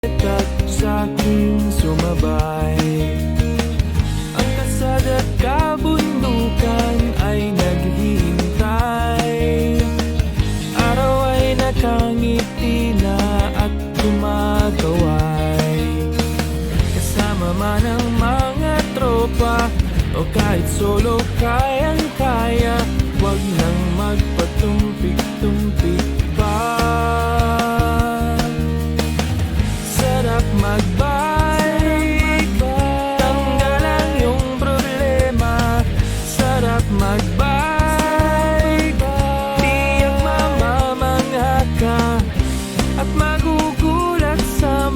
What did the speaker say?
at sa'king sumabay. Ang kasada't kabundukan ay naghihintay. Araw ay nakangiti na at kumakaway. Kasama man ang mga tropa o kahit solo kayang-kaya, wag nang magpatumpik-tumpik pa. Sarap magbike, tanggalan yung problema. Sarap magbike, tiyak mamamangha ka at magugulat sa